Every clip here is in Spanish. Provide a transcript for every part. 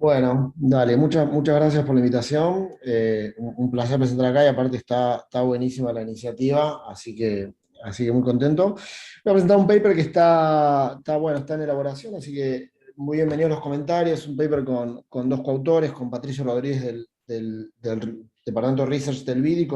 Bueno, dale, muchas gracias por la invitación. Un placer presentar acá y aparte está buenísima la iniciativa, así que muy contento. Voy a presentar un paper que bueno, está en elaboración, así que muy bienvenidos los comentarios. Un paper con dos coautores, con Patricio Rodríguez del Departamento de Research del BID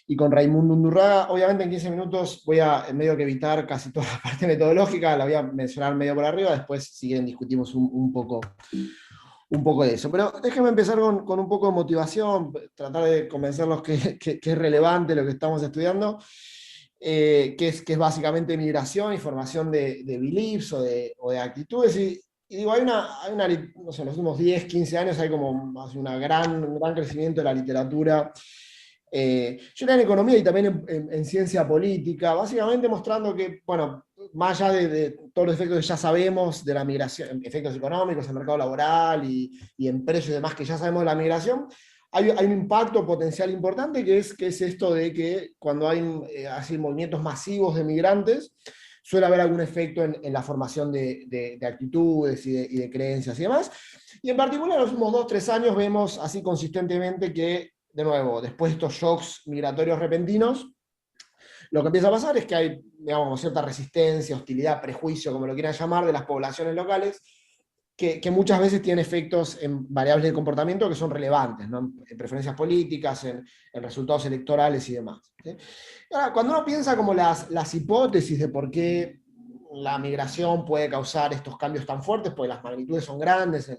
y con Raimundo Undurraga. Obviamente en 15 minutos voy a en medio que evitar casi toda la parte metodológica, la voy a mencionar medio por arriba, después si quieren discutimos un poco de eso. Pero déjenme empezar con un poco de motivación, tratar de convencerlos que es relevante lo que estamos estudiando, que es básicamente migración y formación de beliefs o de actitudes. Y digo, no sé, en los últimos 10, 15 años hay como un gran crecimiento de la literatura. Yo en economía y también en ciencia política, básicamente mostrando que, bueno, más allá de todos los efectos que ya sabemos de la migración, efectos económicos en el mercado laboral y en precios y demás que ya sabemos de la migración, hay un impacto potencial importante que es esto de que cuando hay así movimientos masivos de migrantes, suele haber algún efecto en la formación de actitudes y de creencias y demás. Y en particular en los últimos 2, 3 años vemos así consistentemente que, de nuevo, después de estos shocks migratorios repentinos, lo que empieza a pasar es que hay, digamos, cierta resistencia, hostilidad, prejuicio, como lo quieran llamar, de las poblaciones locales, que muchas veces tienen efectos en variables de comportamiento que son relevantes, ¿no? En preferencias políticas, en resultados electorales y demás. ¿Sí? Ahora, cuando uno piensa como las hipótesis de por qué la migración puede causar estos cambios tan fuertes, porque las magnitudes son grandes,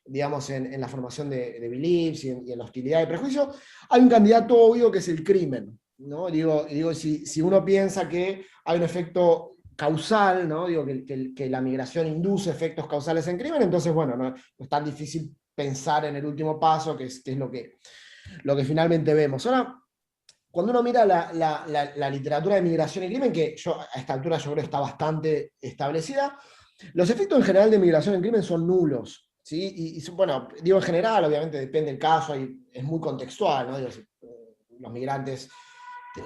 digamos, en la formación de beliefs y en la hostilidad y prejuicio, hay un candidato obvio que es el crimen. ¿No? Digo si uno piensa que hay un efecto causal, ¿no? Digo que la migración induce efectos causales en crimen, entonces, bueno, no es tan difícil pensar en el último paso, que es lo que finalmente vemos. Ahora, cuando uno mira la literatura de migración y crimen, que a esta altura yo creo está bastante establecida, los efectos en general de migración y crimen son nulos. ¿Sí? Bueno, digo en general, obviamente depende del caso, es muy contextual, ¿no? Digo, los migrantes,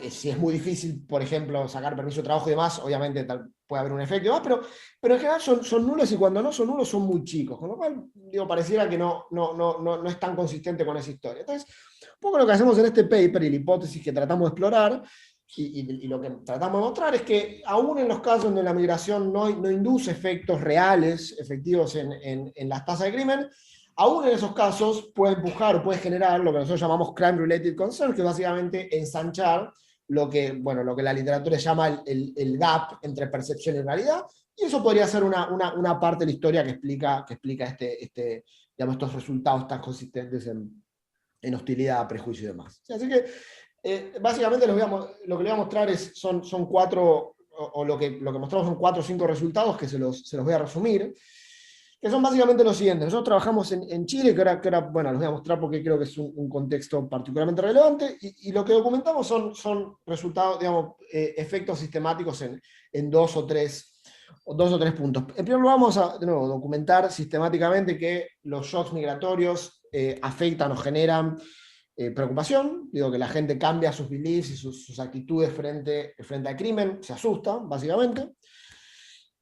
si es muy difícil, por ejemplo, sacar permiso de trabajo y demás, obviamente puede haber un efecto y demás, pero en general son nulos y cuando no son nulos son muy chicos, con lo cual, digo, pareciera que no es tan consistente con esa historia. Entonces, un poco lo que hacemos en este paper y la hipótesis que tratamos de explorar y lo que tratamos de mostrar es que aún en los casos donde la migración no induce efectos reales, efectivos en las tasas de crimen, aún en esos casos puede empujar o puede generar lo que nosotros llamamos crime-related concern, que es básicamente ensanchar lo que la literatura llama el gap entre percepción y realidad, y eso podría ser una parte de la historia que explica digamos, estos resultados tan consistentes en hostilidad, prejuicio y demás. Así que, básicamente, lo que les voy a mostrar son cuatro, o lo que mostramos son 4 o 5 resultados que se los voy a resumir, que son básicamente los siguientes. Nosotros trabajamos en Chile, que ahora, bueno, los voy a mostrar porque creo que es un contexto particularmente relevante, y lo que documentamos son resultados, digamos, efectos sistemáticos en dos o tres puntos. En primer lugar, vamos a, de nuevo, documentar sistemáticamente que los shocks migratorios afectan o generan preocupación, digo que la gente cambia sus beliefs y sus actitudes frente al crimen, se asusta, básicamente.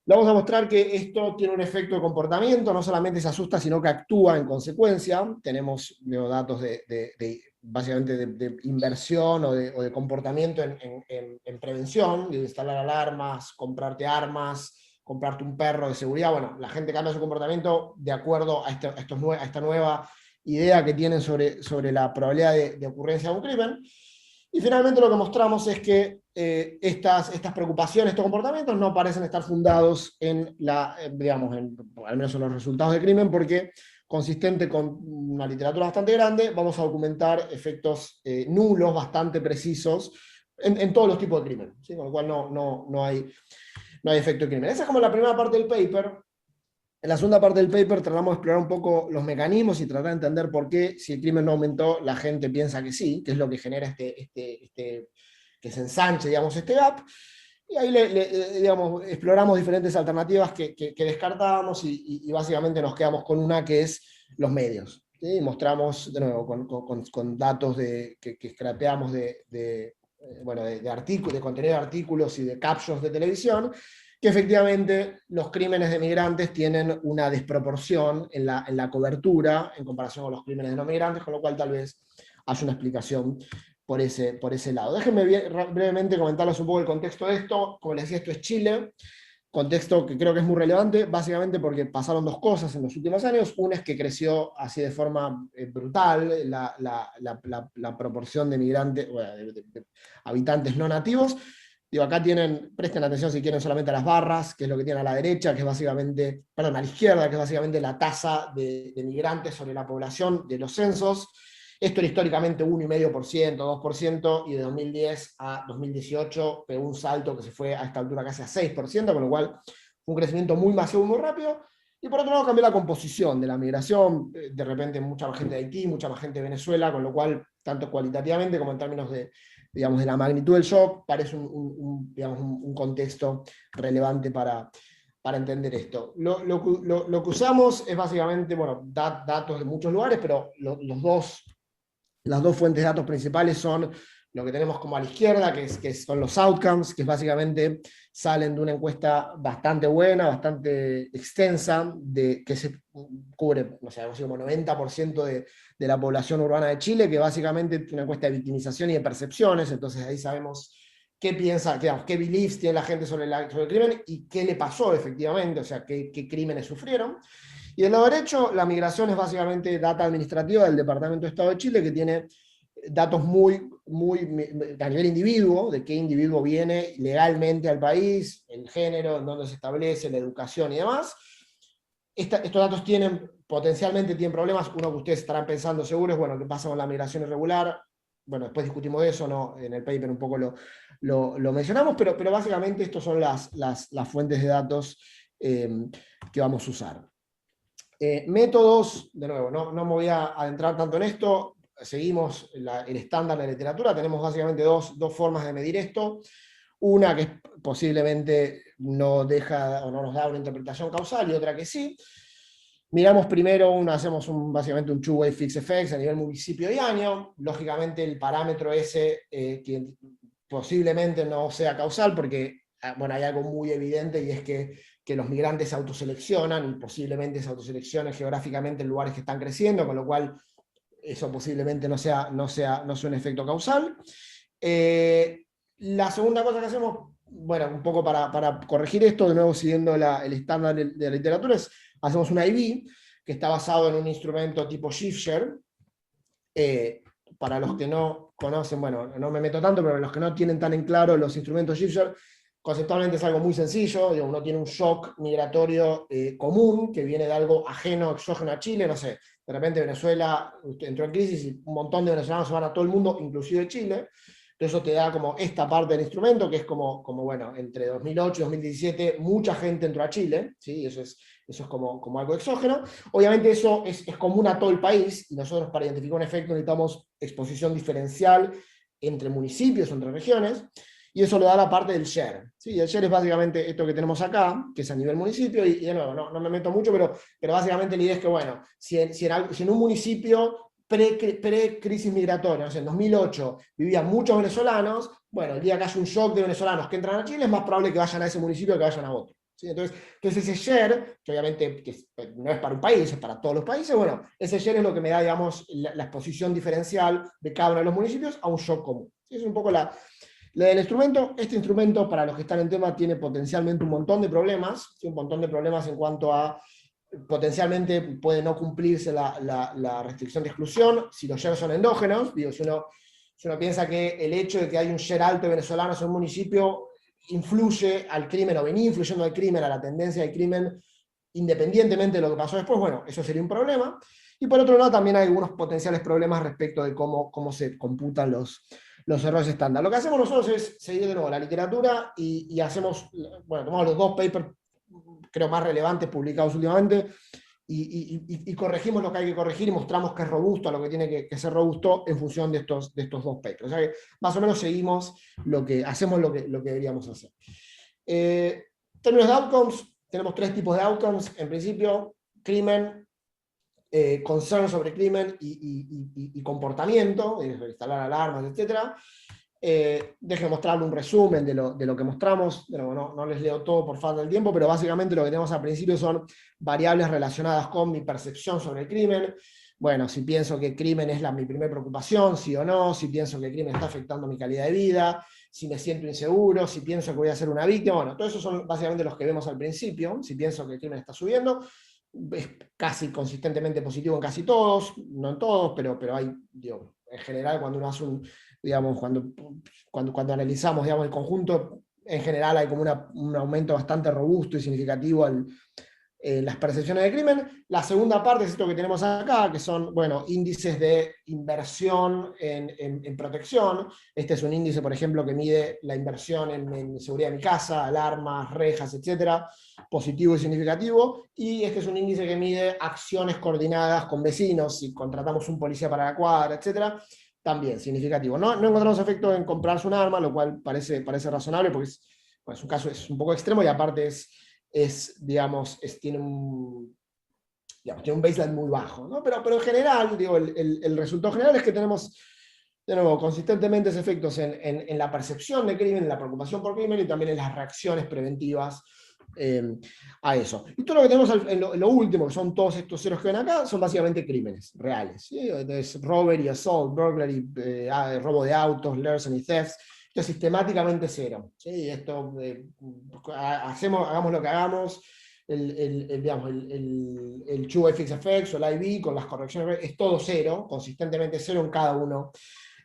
Le vamos a mostrar que esto tiene un efecto de comportamiento, no solamente se asusta, sino que actúa en consecuencia. Tenemos, digo, datos básicamente de inversión o de comportamiento en prevención, de instalar alarmas, comprarte armas, comprarte un perro de seguridad. Bueno, la gente cambia su comportamiento de acuerdo a esta nueva idea que tienen sobre la probabilidad de ocurrencia de un crimen. Y finalmente lo que mostramos es que estas preocupaciones, estos comportamientos no parecen estar fundados digamos, al menos en los resultados del crimen, porque consistente con una literatura bastante grande, vamos a documentar efectos nulos, bastante precisos, en todos los tipos de crimen, ¿sí? Con lo cual no hay efecto de crimen. Esa es como la primera parte del paper. En la segunda parte del paper tratamos de explorar un poco los mecanismos y tratar de entender por qué, si el crimen no aumentó, la gente piensa que sí, que es lo que genera que se ensanche, digamos, este gap. Y ahí, digamos, exploramos diferentes alternativas que descartábamos y básicamente nos quedamos con una que es los medios. ¿Sí? Y mostramos, de nuevo, con datos que scrapeamos bueno, de contenido de artículos y de captions de televisión, que efectivamente los crímenes de migrantes tienen una desproporción en la cobertura en comparación con los crímenes de no migrantes, con lo cual tal vez haya una explicación por ese lado. Déjenme brevemente comentarles un poco el contexto de esto. Como les decía, esto es Chile, contexto que creo que es muy relevante, básicamente porque pasaron dos cosas en los últimos años. Una es que creció así de forma brutal la proporción de migrantes, bueno, de habitantes no nativos. Digo, acá presten atención si quieren solamente a las barras, que es lo que tienen a la derecha, que es básicamente, perdón, a la izquierda, que es básicamente la tasa de migrantes sobre la población de los censos. Esto era históricamente 1,5%, 2%, y de 2010 a 2018 pegó un salto que se fue a esta altura casi a 6%, con lo cual fue un crecimiento muy masivo, muy rápido. Y por otro lado cambió la composición de la migración, de repente mucha más gente de Haití, mucha más gente de Venezuela, con lo cual, tanto cualitativamente como en términos digamos, de la magnitud del shock, parece un contexto relevante para entender esto. Lo que usamos es básicamente, bueno, datos de muchos lugares, pero las dos fuentes de datos principales son lo que tenemos como a la izquierda, que son los outcomes, que básicamente salen de una encuesta bastante buena, bastante extensa, que se cubre, no sé, algo así como 90% de la población urbana de Chile, que básicamente es una encuesta de victimización y de percepciones. Entonces ahí sabemos qué piensa, digamos, qué beliefs tiene la gente sobre el crimen y qué le pasó efectivamente, o sea, qué crímenes sufrieron. Y del lado derecho, la migración es básicamente data administrativa del Departamento de Estado de Chile, que tiene datos muy a nivel individuo, de qué individuo viene legalmente al país, el género, en dónde se establece, la educación y demás. Estos datos potencialmente tienen problemas. Uno que ustedes estarán pensando seguro es, bueno, ¿qué pasa con la migración irregular? Bueno, después discutimos de eso, ¿no? En el paper un poco lo mencionamos, pero básicamente estas son las fuentes de datos que vamos a usar. Métodos, de nuevo, no me voy a adentrar tanto en esto, seguimos el estándar de la literatura, tenemos básicamente dos formas de medir esto. Una que posiblemente no deja o no nos da una interpretación causal, y otra que sí. Miramos primero, hacemos básicamente un two-way fixed effects a nivel municipio y año. Lógicamente el parámetro ese, que posiblemente no sea causal, porque bueno, hay algo muy evidente, y es que los migrantes se autoseleccionan, y posiblemente se autoseleccionen geográficamente en lugares que están creciendo, con lo cual eso posiblemente no sea un efecto causal. La segunda cosa que hacemos, bueno, un poco para corregir esto, de nuevo siguiendo el estándar de la literatura, es hacemos un IB, que está basado en un instrumento tipo Shift-Share. Para los que no conocen, bueno, no me meto tanto, pero los que no tienen tan en claro los instrumentos Shift-Share, conceptualmente es algo muy sencillo. Uno tiene un shock migratorio común, que viene de algo ajeno, exógeno a Chile, no sé, de repente Venezuela entró en crisis y un montón de venezolanos se van a todo el mundo, inclusive Chile. Entonces eso te da como esta parte del instrumento, que es como bueno, entre 2008 y 2017 mucha gente entró a Chile, ¿sí? Eso es como algo exógeno. Obviamente eso es común a todo el país, y nosotros para identificar un efecto necesitamos exposición diferencial entre municipios o entre regiones, y eso lo da la parte del share. ¿Sí? El share es básicamente esto que tenemos acá, que es a nivel municipio, y de nuevo, no me meto mucho, pero básicamente la idea es que, bueno, si en un municipio pre-crisis migratoria, o sea, en 2008 vivían muchos venezolanos, bueno, el día que haya un shock de venezolanos que entran a Chile, es más probable que vayan a ese municipio que vayan a otro. ¿Sí? Entonces ese share, que obviamente no es para un país, es para todos los países, bueno, ese share es lo que me da, digamos, la exposición diferencial de cada uno de los municipios a un shock común. ¿Sí? Es un poco la del instrumento. Este instrumento, para los que están en tema, tiene potencialmente un montón de problemas, ¿sí? Un montón de problemas en cuanto a potencialmente puede no cumplirse la restricción de exclusión si los shares son endógenos. Digo, si uno piensa que el hecho de que hay un share alto de venezolanos en un municipio influye al crimen, o venía influyendo al crimen, a la tendencia del crimen, independientemente de lo que pasó después, bueno, eso sería un problema. Y por otro lado también hay algunos potenciales problemas respecto de cómo se computan los errores estándar. Lo que hacemos nosotros es seguir de nuevo la literatura y hacemos, bueno, tomamos los dos papers creo más relevantes publicados últimamente, y corregimos lo que hay que corregir y mostramos que es robusto a lo que tiene que ser robusto en función de estos dos papers. O sea que más o menos hacemos lo que deberíamos hacer. Términos de outcomes, tenemos tres tipos de outcomes. En principio, crimen, concern sobre crimen y comportamiento, instalar alarmas, etc. Deje mostrarle un resumen de lo que mostramos. No les leo todo por falta del tiempo, pero básicamente lo que tenemos al principio son variables relacionadas con mi percepción sobre el crimen. Bueno, si pienso que el crimen es mi primera preocupación, sí o no, si pienso que el crimen está afectando mi calidad de vida, si me siento inseguro, si pienso que voy a ser una víctima. Bueno, todos esos son básicamente los que vemos al principio. Si pienso que el crimen está subiendo, es casi consistentemente positivo en casi todos, no en todos, pero hay, digo, en general cuando uno hace digamos, cuando analizamos, digamos, el conjunto, en general hay como un aumento bastante robusto y significativo las percepciones de crimen. La segunda parte es esto que tenemos acá, que son, bueno, índices de inversión en protección. Este es un índice, por ejemplo, que mide la inversión en seguridad de mi casa, alarmas, rejas, etcétera, positivo y significativo. Y este es un índice que mide acciones coordinadas con vecinos, si contratamos un policía para la cuadra, etcétera, también significativo. No encontramos efecto en comprarse un arma, lo cual parece razonable, porque es un caso es un poco extremo y aparte digamos, tiene un baseline muy bajo, ¿no? Pero en general, digo, el resultado general es que tenemos, de nuevo, consistentemente efectos en la percepción de crimen, en la preocupación por crimen y también en las reacciones preventivas a eso. Y todo lo que tenemos en lo último, que son todos estos ceros que ven acá, son básicamente crímenes reales. ¿Sí? Entonces, robbery, assault, burglary, robo de autos, larceny, thefts. Esto es sistemáticamente cero. ¿Sí? Esto, hagamos lo que hagamos, digamos, el True FX Effects o el IB con las correcciones, es todo cero, consistentemente cero en cada uno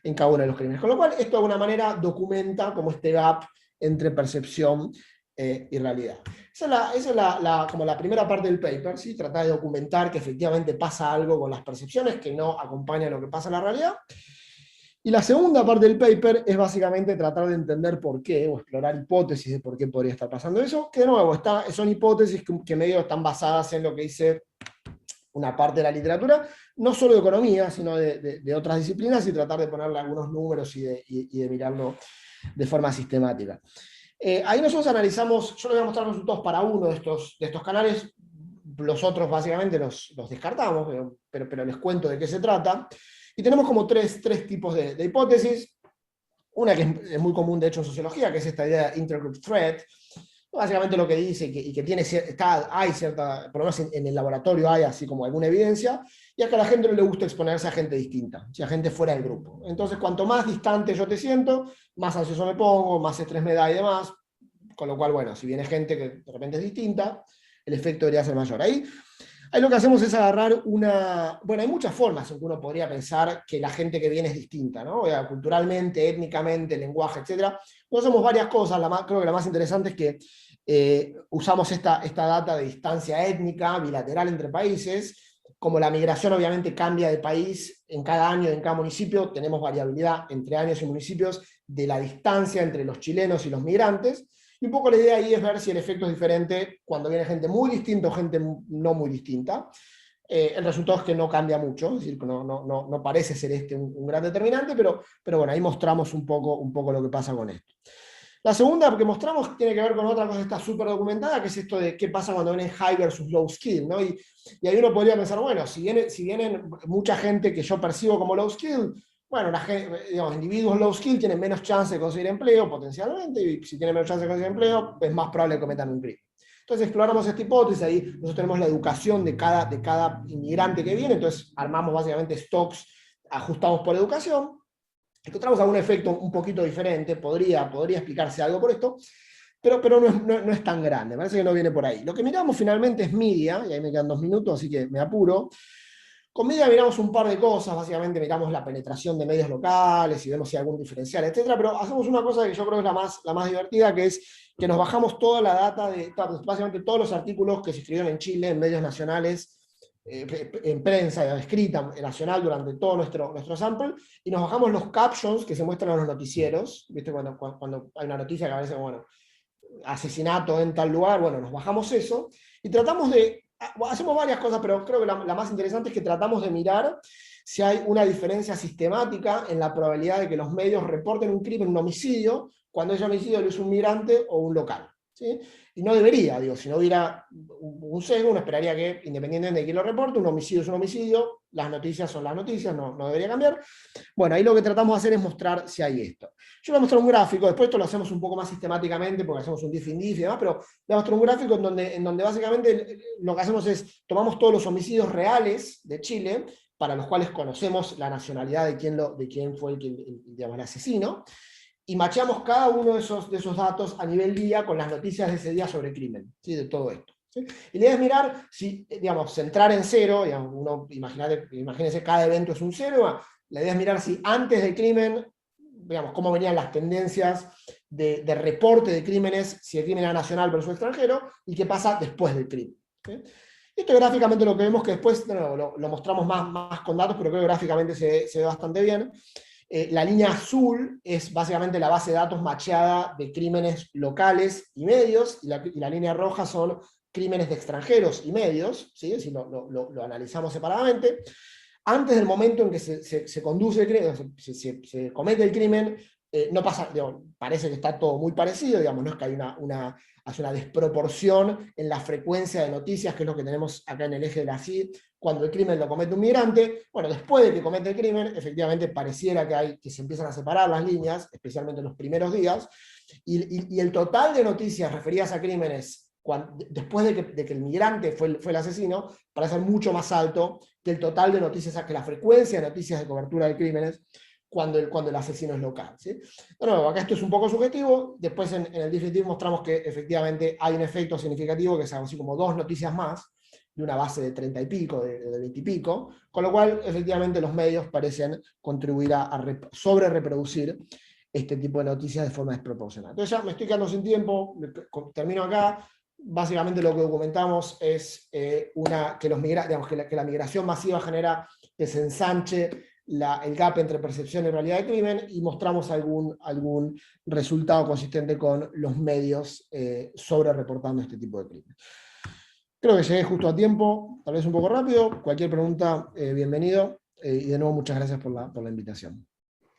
de los crímenes. Con lo cual, esto de alguna manera documenta como este gap entre percepción y realidad. Esa es como la primera parte del paper, ¿sí? Tratar de documentar que efectivamente pasa algo con las percepciones que no acompaña lo que pasa en la realidad. Y la segunda parte del paper es básicamente tratar de entender por qué, o explorar hipótesis de por qué podría estar pasando eso, que de nuevo son hipótesis que medio están basadas en lo que dice una parte de la literatura, no solo de economía, sino de otras disciplinas, y tratar de ponerle algunos números y de mirarlo de forma sistemática. Ahí nosotros analizamos, yo les voy a mostrar resultados para uno de estos canales, los otros básicamente los descartamos, pero les cuento de qué se trata. Y tenemos como tres tipos de hipótesis. Una que es muy común, de hecho, en sociología, que es esta idea de intergroup threat. Básicamente lo que dice y que hay cierta, por lo menos en el laboratorio hay así como alguna evidencia, y es que a la gente no le gusta exponerse a gente distinta, a gente fuera del grupo. Entonces, cuanto más distante yo te siento, más ansioso me pongo, más estrés me da y demás. Con lo cual, bueno, si viene gente que de repente es distinta, el efecto debería ser mayor. Ahí lo que hacemos es agarrar bueno, hay muchas formas en que uno podría pensar que la gente que viene es distinta, ¿no? Culturalmente, étnicamente, lenguaje, etc. Nosotros hacemos varias cosas, creo que la más interesante es que usamos esta data de distancia étnica, bilateral entre países. Como la migración obviamente cambia de país en cada año, en cada municipio, tenemos variabilidad entre años y municipios de la distancia entre los chilenos y los migrantes. Y un poco la idea ahí es ver si el efecto es diferente cuando viene gente muy distinta o gente no muy distinta. El resultado es que no cambia mucho, es decir, que no parece ser un gran determinante, pero bueno, ahí mostramos un poco lo que pasa con esto. La segunda que mostramos tiene que ver con otra cosa que está súper documentada, que es esto de qué pasa cuando vienen high versus low skill, ¿no? Y ahí uno podría pensar, bueno, si vienen mucha gente que yo percibo como low skill, bueno, digamos, individuos low skill tienen menos chance de conseguir empleo potencialmente, y si tienen menos chance de conseguir empleo, es más probable que cometan un crimen. Entonces exploramos esta hipótesis, ahí nosotros tenemos la educación de cada inmigrante que viene, entonces armamos básicamente stocks ajustados por educación. Encontramos algún efecto un poquito diferente, podría explicarse algo por esto, pero no es tan grande, parece que no viene por ahí. Lo que miramos finalmente es media, y ahí me quedan 2 minutos, así que me apuro. Con media miramos un par de cosas, básicamente miramos la penetración de medios locales y vemos si hay algún diferencial, etc. Pero hacemos una cosa que yo creo que es la más divertida, que es que nos bajamos toda la data de básicamente todos los artículos que se escribieron en Chile en medios nacionales, en prensa escrita nacional durante todo nuestro sample, y nos bajamos los captions que se muestran en los noticieros, ¿viste? Cuando hay una noticia que aparece, bueno, asesinato en tal lugar, bueno, nos bajamos eso, y hacemos varias cosas, pero creo que la más interesante es que tratamos de mirar si hay una diferencia sistemática en la probabilidad de que los medios reporten un crimen, un homicidio, cuando ese homicidio lo hizo un migrante o un local. ¿sí? Y no debería, digo, si no hubiera un sesgo, uno esperaría que, independientemente de quién lo reporte, un homicidio es un homicidio, las noticias son las noticias, no debería cambiar. Bueno, ahí lo que tratamos de hacer es mostrar si hay esto. Yo voy a mostrar un gráfico, después esto lo hacemos un poco más sistemáticamente, porque hacemos un diff in diff y demás, pero voy a mostrar un gráfico en donde básicamente lo que hacemos es, tomamos todos los homicidios reales de Chile, para los cuales conocemos la nacionalidad de quién fue digamos, el asesino, y macheamos cada uno de esos datos a nivel día con las noticias de ese día sobre el crimen, ¿sí? De todo esto. ¿Sí? Y la idea es mirar si, digamos, centrar en cero, digamos, uno imagínese cada evento es un cero, la idea es mirar si antes del crimen, digamos, cómo venían las tendencias de reporte de crímenes, si el crimen era nacional versus extranjero, y qué pasa después del crimen. ¿Sí? Esto gráficamente lo que vemos que después lo mostramos más con datos, pero creo que gráficamente se ve bastante bien. La línea azul es básicamente la base de datos macheada de crímenes locales y medios, y la línea roja son crímenes de extranjeros y medios, ¿sí? Si lo analizamos separadamente. Antes del momento en que se conduce el crimen, se comete el crimen, no pasa, digamos, parece que está todo muy parecido, digamos, no es que hay hace una desproporción en la frecuencia de noticias, que es lo que tenemos acá en el eje de la CID, cuando el crimen lo comete un migrante. Bueno, después de que comete el crimen, efectivamente pareciera que se empiezan a separar las líneas, especialmente en los primeros días, y el total de noticias referidas a crímenes después de que el migrante fue el asesino, parece ser mucho más alto que el total de noticias, que la frecuencia de noticias de cobertura de crímenes cuando el asesino es local. ¿Sí? De nuevo, acá esto es un poco subjetivo, después en el descriptivo mostramos que efectivamente hay un efecto significativo, que es algo así como 2 noticias más, de una base de 30 y pico, de 20 y pico, con lo cual efectivamente los medios parecen contribuir a sobre reproducir este tipo de noticias de forma desproporcionada. Entonces ya me estoy quedando sin tiempo, termino acá. Básicamente lo que documentamos es que la migración masiva genera que se ensanche el gap entre percepción y realidad de crimen, y mostramos algún resultado consistente con los medios sobre reportando este tipo de crimen. Creo que llegué justo a tiempo, tal vez un poco rápido. Cualquier pregunta, bienvenido. Y de nuevo, muchas gracias por la invitación.